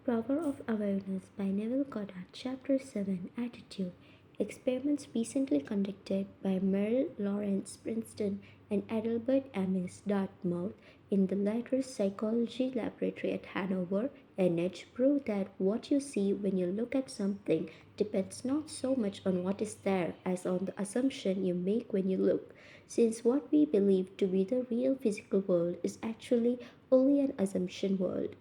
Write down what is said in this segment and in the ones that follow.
Power of Awareness by Neville Goddard, Chapter 7 Attitude. Experiments recently conducted by Merrill Lawrence, Princeton, and Adelbert Ames, Dartmouth, in the latter's psychology laboratory at Hanover, NH, prove that what you see when you look at something depends not so much on what is there as on the assumption you make when you look, since what we believe to be the real physical world is actually only an assumption world.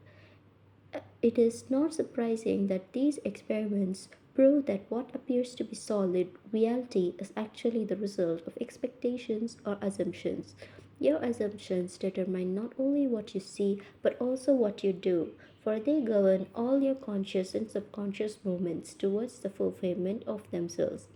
It is not surprising that these experiments prove that what appears to be solid reality is actually the result of expectations or assumptions. Your assumptions determine not only what you see but also what you do, for they govern all your conscious and subconscious movements towards the fulfillment of themselves.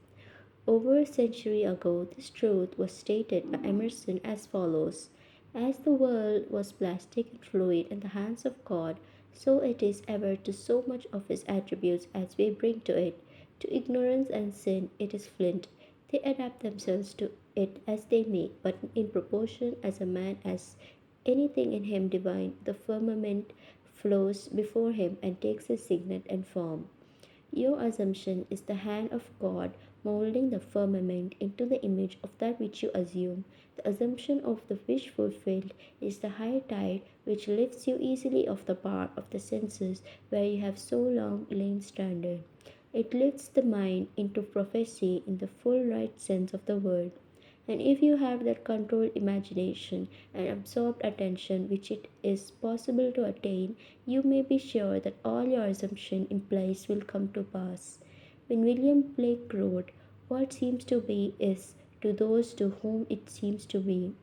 Over a century ago, this truth was stated by Emerson as follows: as the world was plastic and fluid in the hands of God, so it is ever to so much of His attributes as we bring to it. To ignorance and sin it is flint. They adapt themselves to it as they may, but in proportion as a man has anything in him divine, the firmament flows before him and takes his signet and form. Your assumption is the hand of God molding the firmament into the image of that which you assume. The assumption of the wish fulfilled is the high tide which lifts you easily off the bar of the senses where you have so long lain stranded. It lifts the mind into prophecy in the full right sense of the word. And if you have that controlled imagination and absorbed attention which it is possible to attain, you may be sure that all your assumption implies will come to pass. When William Blake wrote, "What seems to be is to those to whom it seems to be,"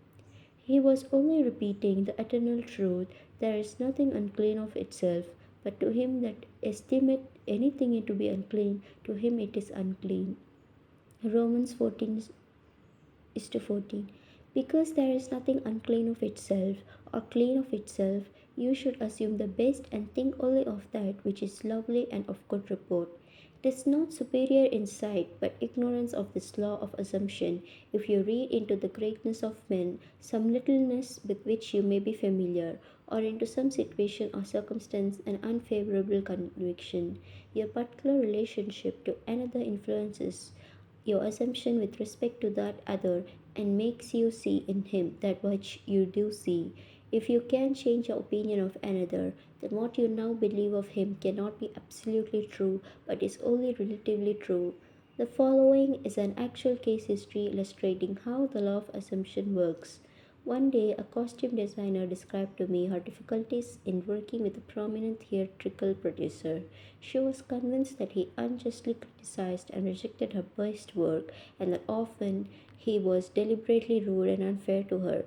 he was only repeating the eternal truth: there is nothing unclean of itself, but to him that estimate anything to be unclean, to him it is unclean. Romans 14 is to 14. Because there is nothing unclean of itself or clean of itself, you should assume the best and think only of that which is lovely and of good report. It is not superior insight, but ignorance of this law of assumption, if you read into the greatness of men some littleness with which you may be familiar, or into some situation or circumstance an unfavorable conviction. Your particular relationship to another influences your assumption with respect to that other and makes you see in him that which you do see. If you can change your opinion of another, then what you now believe of him cannot be absolutely true, but is only relatively true. The following is an actual case history illustrating how the law of assumption works. One day, a costume designer described to me her difficulties in working with a prominent theatrical producer. She was convinced that he unjustly criticized and rejected her best work, and that often he was deliberately rude and unfair to her.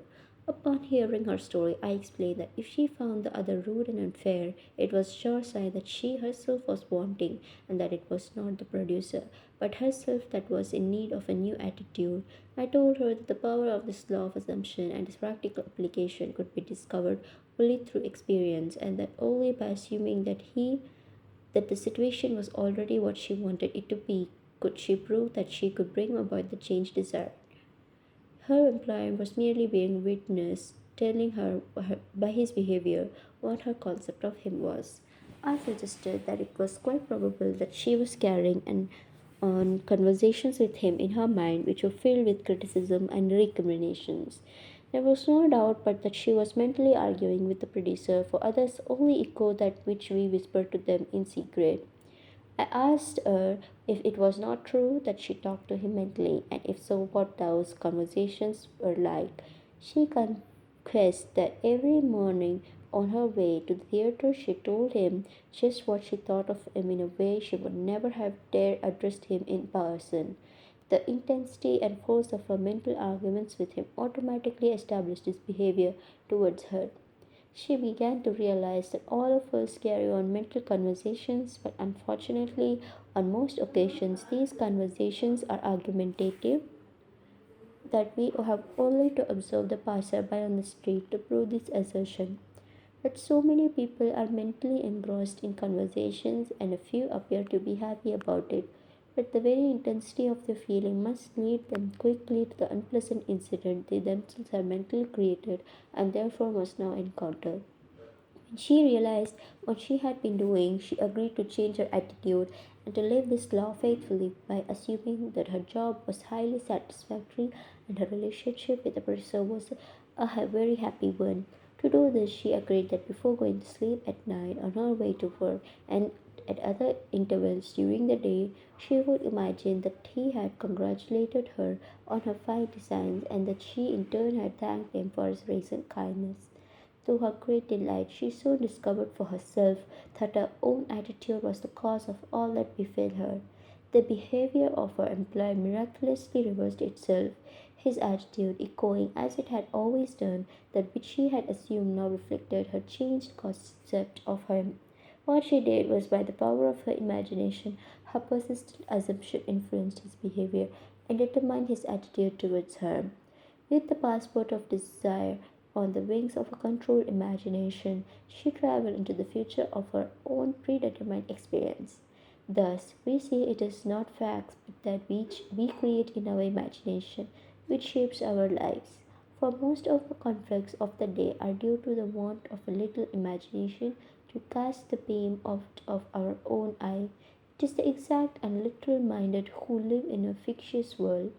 Upon hearing her story, I explained that if she found the other rude and unfair, it was sure sign that she herself was wanting, and that it was not the producer, but herself that was in need of a new attitude. I told her that the power of this law of assumption and its practical application could be discovered only through experience, and that only by assuming that the situation was already what she wanted it to be could she prove that she could bring about the change desired. Her employer was merely being witness, telling her by his behavior what her concept of him was. I suggested that it was quite probable that she was carrying on conversations with him in her mind which were filled with criticism and recriminations. There was no doubt but that she was mentally arguing with the producer, for others only echo that which we whisper to them in secret. I asked her if it was not true that she talked to him mentally, and if so, what those conversations were like. She confessed that every morning on her way to the theater she told him just what she thought of him in a way she would never have dared address him in person. The intensity and force of her mental arguments with him automatically established his behavior towards her. She began to realize that all of us carry on mental conversations, but unfortunately, on most occasions, these conversations are argumentative, that we have only to observe the passerby on the street to prove this assertion. But so many people are mentally engrossed in conversations, and a few appear to be happy about it. But the very intensity of the feeling must lead them quickly to the unpleasant incident they themselves have mentally created and therefore must now encounter. She realized what she had been doing. She agreed to change her attitude and to live this law faithfully by assuming that her job was highly satisfactory and her relationship with the professor was very happy one. To do this, she agreed that before going to sleep at night on her way to work and at other intervals during the day, she would imagine that he had congratulated her on her fine designs and that she in turn had thanked him for his recent kindness. To her great delight, she soon discovered for herself that her own attitude was the cause of all that befell her. The behavior of her employer miraculously reversed itself, his attitude echoing as it had always done that which she had assumed now reflected her changed concept of him. What she did was by the power of her imagination, her persistent assumption influenced his behavior and determined his attitude towards her. With the passport of desire on the wings of a controlled imagination, she traveled into the future of her own predetermined experience. Thus, we see it is not facts but that which we create in our imagination which shapes our lives. For most of the conflicts of the day are due to the want of a little imagination to cast the beam of our own eye. It is the exact and literal minded who live in a fictitious world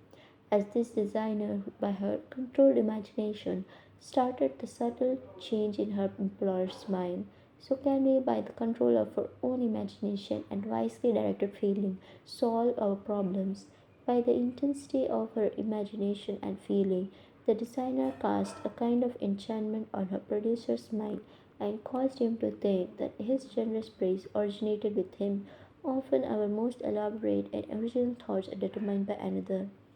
as this designer, by her controlled imagination, started the subtle change in her employer's mind. So can we, by the control of our own imagination and wisely directed feeling, solve our problems. By the intensity of her imagination and feeling, the designer cast a kind of enchantment on her producer's mind and caused him to think that his generous praise originated with him. Often, our most elaborate and original thoughts are determined by another.